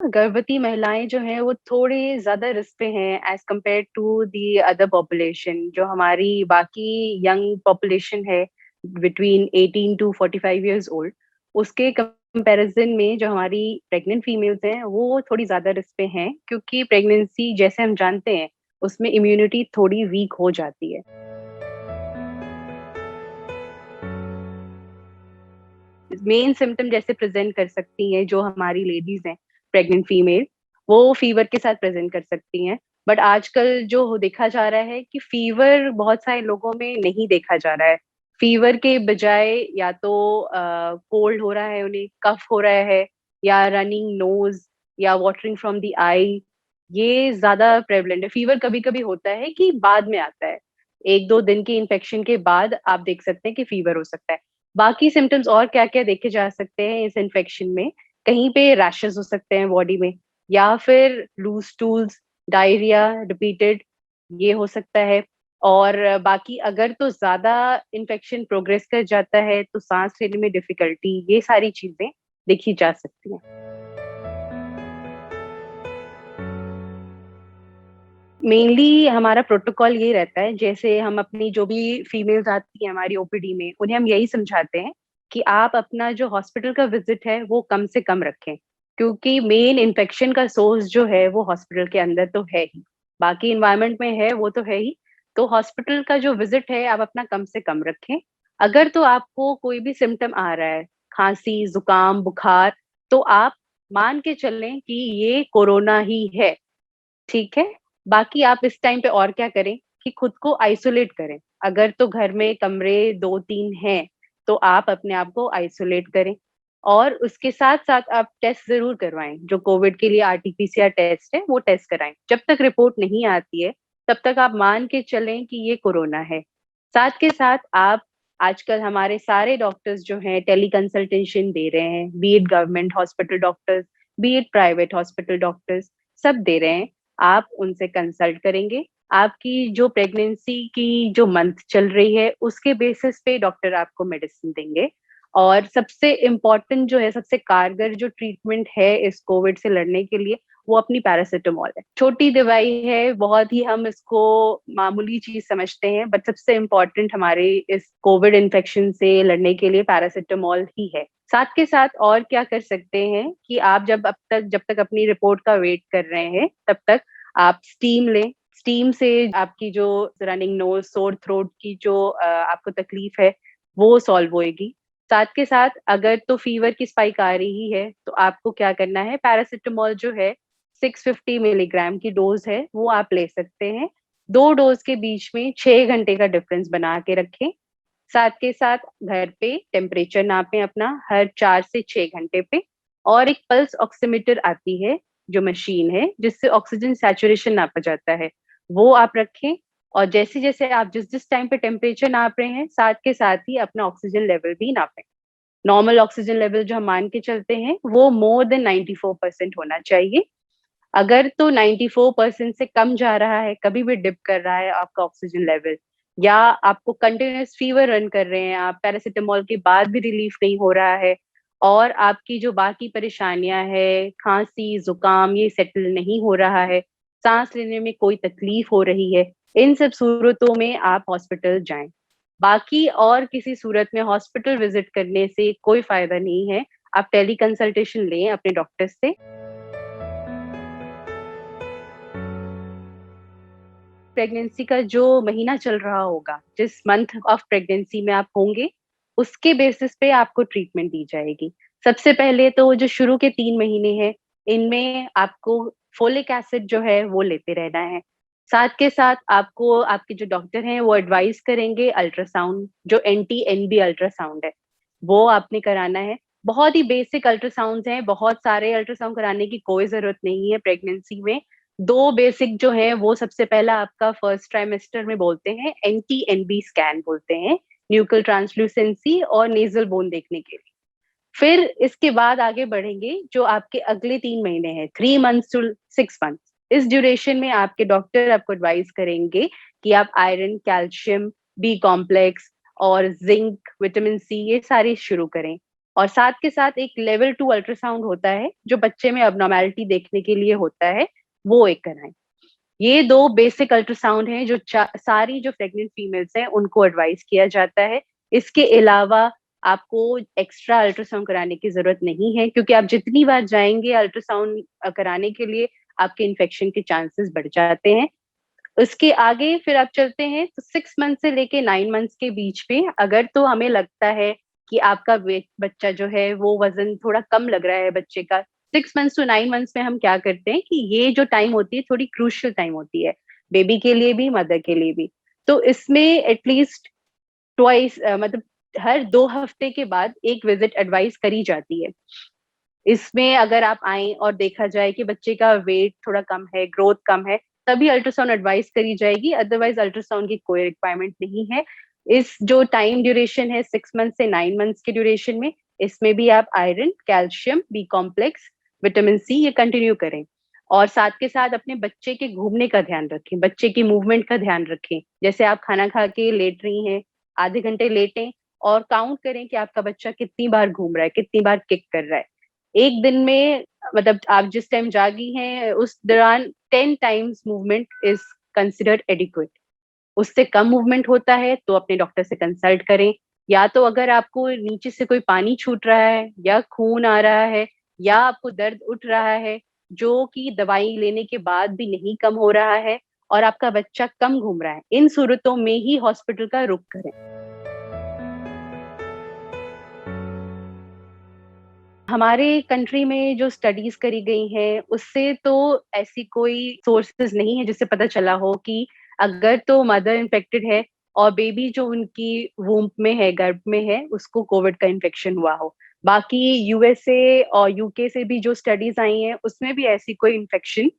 गर्भवती महिलाएँ जो हैं वो थोड़ी ज़्यादा रिस्क पे हैं as compared to the other population जो हमारी बाकी यंग पॉपुलेशन है बिटवीन 18 टू 45 इयर्स ओल्ड, उसके कंपैरिज़न में जो हमारी प्रेग्नेंट फीमेल्स हैं, वो थोड़ी ज़्यादा रिस्क पे हैं क्योंकि प्रेगनेंसी जैसे हम जानते हैं, उसमें इम्यूनिटी थोड़ी वीक हो जाती है। मेन सिम्पटम जैसे प्रेज़ेंट कर सकती हैं जो हमारी लेडीज़ हैं, प्रेग्नेंट फीमेल, वो फ़ीवर के साथ प्रेज़ेंट कर सकती हैं। बट आजकल जो देखा जा रहा है कि फ़ीवर बहुत सारे लोगों में नहीं देखा जा रहा है। फ़ीवर के बजाय या तो कोल्ड हो रहा है उन्हें, कफ़ हो रहा है या रनिंग नोज़ या वाटरिंग फ्रॉम द आई, ये ज़्यादा प्रेवलेंट है। फ़ीवर कभी-कभी होता है कि बाद में आता है। 1-2 दिन के इन्फेक्शन के बाद आप देख सकते हैं कि फ़ीवर हो सकता है। बाकी सिम्पटम्स और क्या-क्या देखे जा सकते हैं इस इन्फेक्शन में, कहीं पे रैशेज़ हो सकते हैं बॉडी में या फिर लूज़ स्टूल्स, डायरिया रिपीटेड ये हो सकता है और बाकी अगर तो ज़्यादा इन्फेक्शन प्रोग्रेस कर जाता है, तो साँस लेने में डिफ़िकल्टी, ये सारी चीज़ें देखी जा सकती हैं। मेनली हमारा प्रोटोकॉल ये रहता है, जैसे हम अपनी जो भी फीमेल्स आती हैं हमारी ओपीडी में, उन्हें हम यही समझाते हैं कि आप अपना जो हॉस्पिटल का विज़िट है, वो कम से कम रखें। क्योंकि मेन इन्फेक्शन का सोर्स जो है, वो हॉस्पिटल के अंदर तो है ही। बाकी एनवायरनमेंट में है, वो तो है ही। तो हॉस्पिटल का जो विज़िट है, आप अपना कम से कम रखें। अगर तो आपको कोई भी सिम्पटम आ रहा है, खाँसी, ज़ुकाम, बुखार, तो आप मान के चलें कि ये कोरोना ही है। ठीक है? बाकी आप इस टाइम पे और क्या करें कि खुद को आइसोलेट करें। अगर तो घर में कमरे 2-3 हैं, तो आप अपने आप को आइसोलेट करें और उसके साथ-साथ आप टेस्ट ज़रूर करवाएँ। जो कोविड के लिए आरटी-पीसीआर टेस्ट है, वो टेस्ट कराएँ। जब तक रिपोर्ट नहीं आती है, तब तक आप मान के चलें कि ये कोरोना है। साथ के साथ आप आजकल हमारे सारे डॉक्टर्स जो हैं टेली कंसल्टेशन दे रहे हैं, B it government hospital doctors, B it private hospital doctors, सब दे रहे हैं। आप उनसे कंसल्ट करेंगे, आपकी जो प्रेगनेंसी की जो मंथ चल रही है, उसके बेसिस पे डॉक्टर आपको मेडिसिन देंगे और सबसे इम्पोर्टेंट जो है, सबसे कारगर जो ट्रीटमेंट है इस कोविड से लड़ने के लिए, वो अपनी पैरासिटामॉल है। छोटी दवाई है, बहुत ही हम इसको मामूली चीज़ समझते हैं, बट सबसे इम्पोर्टेंट हमारे इस कोविड इन्फेक्शन से लड़ने के लिए पैरासिटामॉल ही है। साथ के साथ और क्या कर सकते हैं कि आप जब तक अपनी रिपोर्ट का वेट कर रहे हैं, तब तक आप स्टीम लें। स्टीम से आपकी जो रनिंग नोज़, सोर थ्रोट की जो आपको तकलीफ है, वो सॉल्व होएगी। साथ के साथ अगर तो फ़ीवर की स्पाइक आ रही है, तो आपको क्या करना है, पैरासिटामॉल जो है 650 मिलीग्राम की डोज़ है, वो आप ले सकते हैं। 2 डोज़ के बीच में 6 घंटे का डिफरेंस बना के रखें। साथ के साथ घर पे टेम्परेचर नापें अपना हर 4 से 6 घंटे पे और एक पल्स ऑक्सीमीटर आती है, जो मशीन है, जिससे ऑक्सीजन सैचुरेशन नापा जाता है, वो आप रखें और जैसे-जैसे आप जिस-जिस टाइम पे टेम्परेचर नाप रहे हैं, साथ के साथ ही अपना ऑक्सीजन लेवल भी नापें। नॉर्मल ऑक्सीजन लेवल जो हम मान के चलते हैं, वो मोर देन 94% होना चाहिए। अगर तो 94% से कम जा रहा है, कभी भी डिप कर रहा है आपका ऑक्सीजन लेवल या आपको कंटीन्यूअस फीवर रन कर रहे हैं आप, पैरासिटामॉल के बाद भी रिलीफ नहीं हो रहा है और आपकी जो बाकी परेशानियाँ हैं, खाँसी, ज़ुकाम ये सेटल नहीं हो रहा है, साँस लेने में कोई तकलीफ हो रही है, इन सब सूरतों में आप हॉस्पिटल जाएँ। बाकी और किसी सूरत में हॉस्पिटल विज़िट करने से कोई फ़ायदा नहीं है। आप टेली कंसल्टेशन लें अपने डॉक्टर से। प्रेगनेंसी का जो महीना चल रहा होगा, जिस मंथ ऑफ प्रेगनेंसी में आप होंगे, उसके बेसिस पे आपको ट्रीटमेंट दी जाएगी। सबसे पहले तो जो शुरू के 3 महीने हैं, इनमें आपको फोलिक एसिड जो है वो लेते रहना है। साथ के साथ आपको आपके जो डॉक्टर हैं वो एडवाइस करेंगे अल्ट्रासाउंड जो एनटी-एनबी अल्ट्रासाउंड है, वो आपने कराना है। बहुत ही बेसिक अल्ट्रासाउंड्स हैं, बहुत सारे अल्ट्रासाउंड कराने की कोई ज़रूरत नहीं है प्रेगनेंसी में। 2 बेसिक जो हैं वो सबसे पहला आपका फर्स्ट ट्राइमेस्टर में बोलते हैं एनटी-एनबी स्कैन बोलते हैं, न्यूक्लियर ट्रांसल्यूसेंसी और नेज़ल बोन देखने के लिए। फिर इसके बाद आगे बढ़ेंगे जो आपके अगले 3 महीने हैं, 3 मंथ्स टू 6 मंथ्स। इस ड्यूरेशन में आपके डॉक्टर आपको एडवाइस करेंगे कि आप आयरन, कैल्शियम, बी कॉम्प्लेक्स और ज़िंक, विटामिन सी ये सारी शुरू करें। और साथ के साथ एक लेवल 2 अल्ट्रासाउंड होता है, जो बच्चे में एब्नॉर्मैलिटी देखने के लिए होता है, वो एक कराएँ। ये 2 बेसिक अल्ट्रासाउंड हैं जो सारी जो प्रेग्नेंट फीमेल्स हैं उनको एडवाइस किया जाता है। इसके अलावा आपको एक्स्ट्रा अल्ट्रासाउंड कराने की ज़रूरत नहीं है, क्योंकि आप जितनी बार जाएँगे अल्ट्रासाउंड कराने के लिए आपके इन्फेक्शन के चांसेस बढ़ जाते हैं। उसके आगे फिर आप चलते हैं तो 6 मंथ से लेके 9 मंथ्स के बीच में अगर तो हमें लगता है कि आपका बच्चा जो है वो वज़न थोड़ा कम लग रहा है बच्चे का, 6 मंथ्स टू 9 मंथ्स में हम क्या करते हैं कि ये जो टाइम होती है थोड़ी क्रूशियल टाइम होती है, बेबी के लिए भी, मदर के लिए भी। तो इसमें एटलीस्ट ट्वाइस मतलब हर 2 हफ्ते के बाद 1 विज़िट एडवाइस करी जाती है। इसमें अगर आप आएँ और देखा जाए कि बच्चे का वेट थोड़ा कम है, ग्रोथ कम है, तभी अल्ट्रासाउंड एडवाइस करी जाएगी, अदरवाइज़ अल्ट्रासाउंड की कोई रिक्वायरमेंट नहीं है। इस जो टाइम ड्यूरेशन है 6 मंथ से 9 मंथ्स के ड्यूरेशन में, इसमें भी आप iron, calcium, B complex, vitamin C ये कंटिन्यू करें। और साथ के साथ अपने बच्चे के घूमने का ध्यान रखें, बच्चे की मूवमेंट का ध्यान रखें। जैसे आप खाना खा के लेट रही हैं, आधे घंटे लेटें और काउंट करें कि आपका बच्चा कितनी बार घूम रहा है, कितनी बार किक कर रहा है। एक दिन में मतलब आप जिस टाइम जागी हैं, उस दौरान 10 times movement is considered adequate. उससे कम मूवमेंट होता है तो अपने डॉक्टर से कंसल्ट करें। या तो अगर आपको नीचे से कोई पानी छूट रहा है या खून आ रहा है या आपको दर्द उठ रहा है, जो कि दवाई लेने के बाद भी नहीं कम हो रहा है और आपका बच्चा कम घूम रहा है, इन सूरतों में ही हॉस्पिटल का रुख करें। हमारे कंट्री में जो स्टडीज़ करी गई हैं, उससे तो ऐसी कोई सोर्सेज़ नहीं है जिससे पता चला हो कि अगर तो मदर इन्फेक्टेड है और बेबी जो उनकी वूम्ब में है, गर्भ में है, उसको कोविड का इन्फेक्शन हुआ हो। बाकी यूएसए और यूके से भी जो स्टडीज़ आई हैं, उसमें भी ऐसी कोई इन्फेक्शन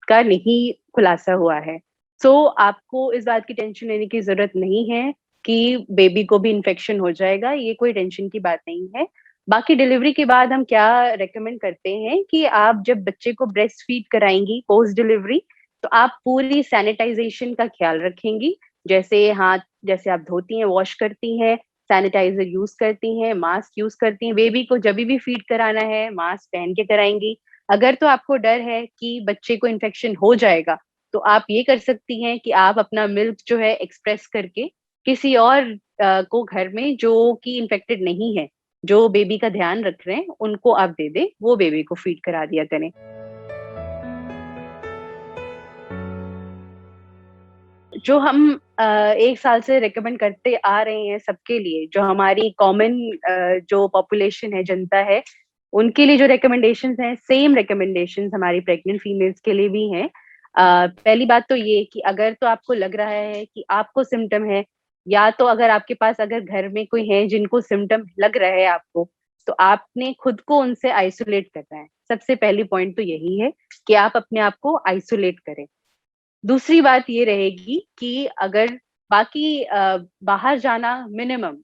का नहीं खुलासा हुआ है। सो आपको इस बात की टेंशन लेने की ज़रूरत नहीं है कि बेबी को भी इन्फेक्शन हो जाएगा, ये कोई टेंशन की बात नहीं है। बाकी डिलीवरी के बाद हम क्या रिकमेंड करते हैं कि आप जब बच्चे को ब्रेस्ट फीड कराएँगी पोस्ट डिलीवरी, तो आप पूरी सैनिटाइज़ेशन का ख़्याल रखेंगी। जैसे हाथ जैसे आप धोती हैं, वॉश करती हैं, सैनिटाइज़र यूज़ करती हैं, मास्क यूज़ करती हैं। बेबी को जभी भी फीड कराना है, मास्क पहन के कराएँगी। अगर तो आपको डर है कि बच्चे को इन्फेक्शन हो जाएगा, तो आप ये कर सकती हैं कि आप अपना मिल्क जो है एक्सप्रेस करके किसी और को घर में जो कि इन्फेक्टेड नहीं है, जो बेबी का ध्यान रख रहे हैं, उनको आप दे दें, वो बेबी को फीड करा दिया करें। जो हम 1 साल से रिकमेंड करते आ रहे हैं सबके लिए, जो हमारी कॉमन जो पॉपुलेशन है, जनता है, उनके लिए जो रिकमेंडेशंस हैं, सेम रिकमेंडेशंस हमारी प्रेग्नेंट फीमेल्स के लिए भी हैं। पहली बात तो ये कि अगर तो आपको लग रहा है कि आपको सिम्पटम है या तो अगर आपके पास अगर घर में कोई है जिनको सिम्पटम लग रहा है आपको, तो आपने खुद को उनसे आइसोलेट करना है। सबसे पहली पॉइंट तो यही है कि आप अपने आप को आइसोलेट करें। दूसरी बात ये रहेगी कि अगर बाकी बाहर जाना मिनिमम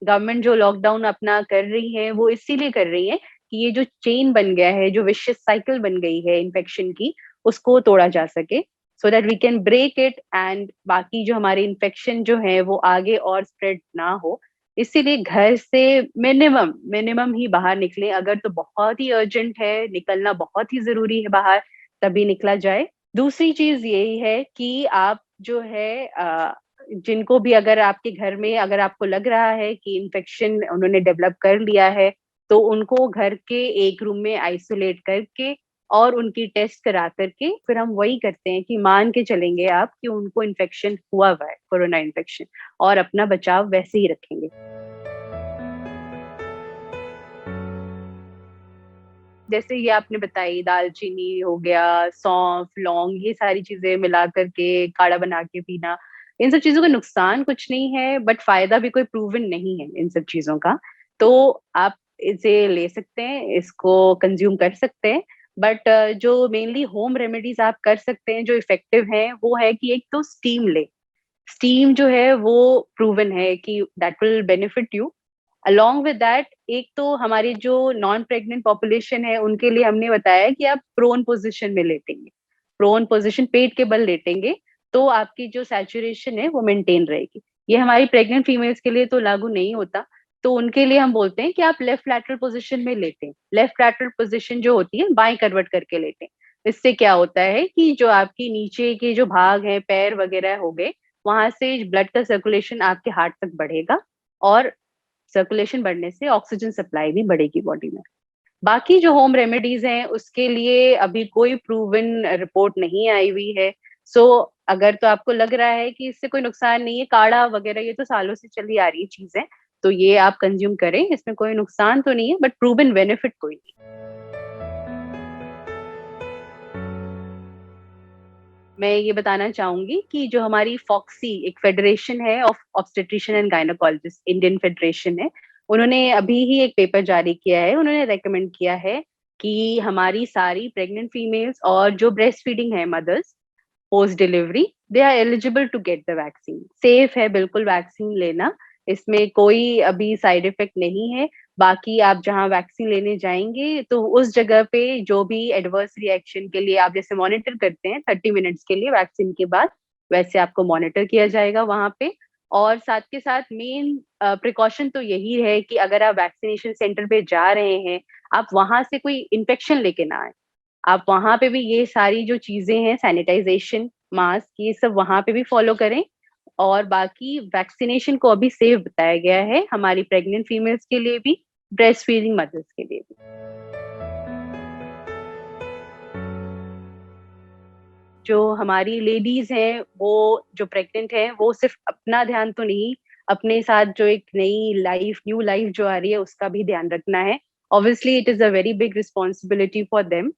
गवर्नमेंट जो लॉकडाउन अपना कर रही है, वो इसीलिए कर रही है कि ये जो चेन बन गया है, जो विशियस साइकिल बन गई है इन्फेक्शन की, उसको तोड़ा जा सके, so that we can break it and बाकी जो हमारे इन्फेक्शन जो है, वो आगे और स्प्रेड ना हो। इसीलिए घर से मिनिमम मिनिमम ही बाहर निकलें, अगर तो बहुत ही अर्जेंट है, निकलना बहुत ही ज़रूरी है बाहर, तभी निकला जाए। दूसरी चीज़ यही है कि आप जो है जिनको भी अगर आपके घर में अगर आपको लग रहा है कि इन्फेक्शन उन्होंने डेवलप कर लिया है, तो उनको घर के एक रूम में आइसोलेट करके और उनकी टेस्ट करा कर के फिर हम वही करते हैं कि मान के चलेंगे आप कि उनको इन्फेक्शन हुआ है, कोरोना इन्फेक्शन और अपना बचाव वैसे ही रखेंगे। जैसे ये आपने बताई दालचीनी हो गया, सौंफ, लौंग ये सारी चीज़ें मिला कर के काढ़ा बना के पीना, इन सब चीज़ों का नुकसान कुछ नहीं है बट फ़ायदा भी कोई प्रूवन नहीं है इन सब चीज़ों का। तो आप इसे ले सकते हैं, इसको कंज़्यूम कर सकते हैं बट जो मेनली होम रेमेडीज़ आप कर सकते हैं जो इफ़ेक्टिव हैं, वो है कि एक तो स्टीम लें। स्टीम जो है वो प्रूवन है कि that will benefit you. Along with that एक तो हमारी जो नॉन प्रेग्नेंट पॉपुलेशन है उनके लिए हमने बताया कि आप प्रोन पोजीशन में लेटेंगे। प्रोन पोजीशन पेट के बल लेटेंगे तो आपकी जो सैचुरेशन है वो मेंटेन रहेगी। ये हमारी प्रेग्नेंट फीमेल्स के लिए तो लागू नहीं होता। तो उनके लिए हम बोलते हैं कि आप लेफ्ट लैटरल पोज़ीशन में लेटें। लेफ्ट लैटरल पोज़ीशन जो होती है बाएँ करवट करके लेटें। इससे क्या होता है कि जो आपकी नीचे के जो भाग हैं, पैर वग़ैरह हो गए, वहाँ से ब्लड का सर्कुलेशन आपके हार्ट तक बढ़ेगा और सर्कुलेशन बढ़ने से ऑक्सीजन सप्लाई भी बढ़ेगी बॉडी में। बाकी जो होम रेमेडीज़ हैं, उसके लिए अभी कोई प्रूवन रिपोर्ट नहीं आई हुई है। सो अगर तो आपको लग रहा है कि इससे कोई नुकसान नहीं है, काढ़ा वगैरह ये तो सालों से चली आ रही चीज़ है, तो ये आप कंज़्यूम करें, इसमें कोई नुकसान तो नहीं है बट प्रूवन बेनिफिट कोई नहीं। मैं ये बताना चाहूँगी कि जो हमारी फॉक्सी एक फेडरेशन है of obstetrician and gynaecologist Indian federation है, उन्होंने अभी ही एक पेपर जारी किया है। उन्होंने रिकमेंड किया है कि हमारी सारी प्रेग्नेंट फीमेल्स और जो ब्रेस्ट फीडिंग है mothers post delivery they are eligible to get the vaccine. Safe है बिल्कुल वैक्सीन लेना, इसमें कोई अभी साइड इफेक्ट नहीं है। बाकी आप जहाँ वैक्सीन लेने जाएँगे तो उस जगह पे जो भी एडवर्स रिएक्शन के लिए आप जैसे मॉनिटर करते हैं 30 मिनट्स के लिए वैक्सीन के बाद, वैसे आपको मॉनिटर किया जाएगा वहाँ पे। और साथ के साथ मेन प्रिकॉशन तो यही है कि अगर आप वैक्सीनेशन सेंटर पे जा रहे हैं, आप वहाँ से कोई इन्फेक्शन लेके ना आएँ। आप वहाँ पे भी ये सारी जो चीज़ें हैं सैनिटाइज़ेशन, मास्क ये सब वहाँ पे भी फ़ॉलो करें और बाकी वैक्सिनेशन को अभी सेफ बताया गया है हमारी प्रेग्नेंट फीमेल्स के लिए भी, ब्रेस्ट फीडिंग मदर्स के लिए भी। जो हमारी लेडीज़ हैं, वो जो प्रेग्नेंट हैं, वो सिर्फ़ अपना ध्यान तो नहीं, अपने साथ जो एक नई लाइफ़ न्यू लाइफ़ जो आ रही है, उसका भी ध्यान रखना है। Obviously it is a very big responsibility for them.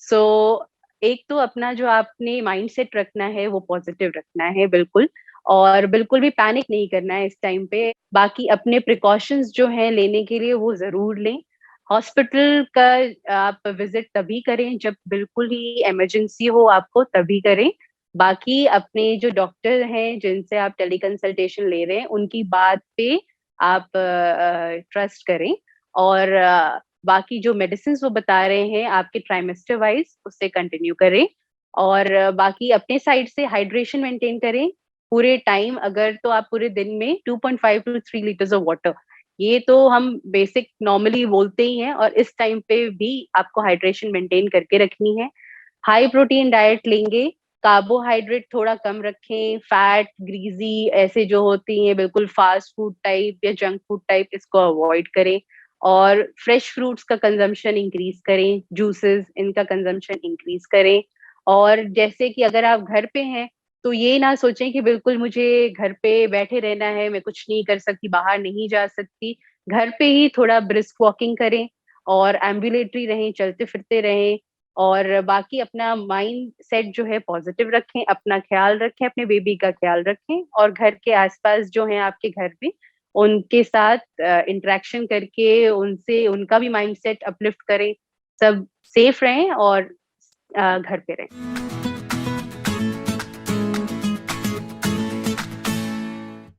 So एक तो अपना जो आपने माइंडसेट रखना है, वो पॉज़िटिव रखना है बिल्कुल और बिल्कुल भी पैनिक नहीं करना है इस टाइम पे। बाकी अपने प्रिकॉशंस जो हैं लेने के लिए, वो ज़रूर लें। हॉस्पिटल का आप विज़िट तभी करें जब बिल्कुल ही इमरजेंसी हो आपको तभी करें। बाकी अपने जो डॉक्टर हैं जिनसे आप टेलीकंसल्टेशन ले रहे हैं, उनकी बात पे आप ट्रस्ट करें और बाकी जो मेडिसिन्स वो बता रहे हैं आपके ट्राइमेस्टर वाइज़ उससे कंटिन्यू करें और बाकी अपने साइड से हाइड्रेशन मेंटेन करें। पूरे टाइम अगर तो आप पूरे दिन में 2.5 टू 3 लीटर्स ऑफ वाटर ये तो हम बेसिक नॉर्मली बोलते ही हैं और इस टाइम पे भी आपको हाइड्रेशन मेंटेन करके रखनी है। हाई प्रोटीन डाइट लेंगे, कार्बोहाइड्रेट थोड़ा कम रखें, फैट, ग्रीज़ी ऐसे जो होती हैं बिल्कुल फास्ट फूड टाइप या जंक फूड टाइप इसको अवॉइड करें और फ्रेश फ्रूट्स का कंज़म्पशन इंक्रीज़ करें, जूसेस इनका कंज़म्पशन इंक्रीज़ करें और जैसे कि अगर आप घर पे हैं, तो ये ना सोचें कि बिल्कुल मुझे घर पे बैठे रहना है, मैं कुछ नहीं कर सकती, बाहर नहीं जा सकती। घर पे ही थोड़ा ब्रिस्क वॉकिंग करें और एम्बुलेटरी रहें, चलते-फिरते रहें और बाकी अपना माइंड सेट जो है पॉज़िटिव रखें, अपना ख़्याल रखें, अपने बेबी का ख़्याल रखें और घर के आस-पास जो हैं आपके घर में, उनके साथ इंटरैक्शन करके उनसे उनका भी माइंड सेट अपलिफ्ट करें। सब सेफ रहें और घर पे रहें।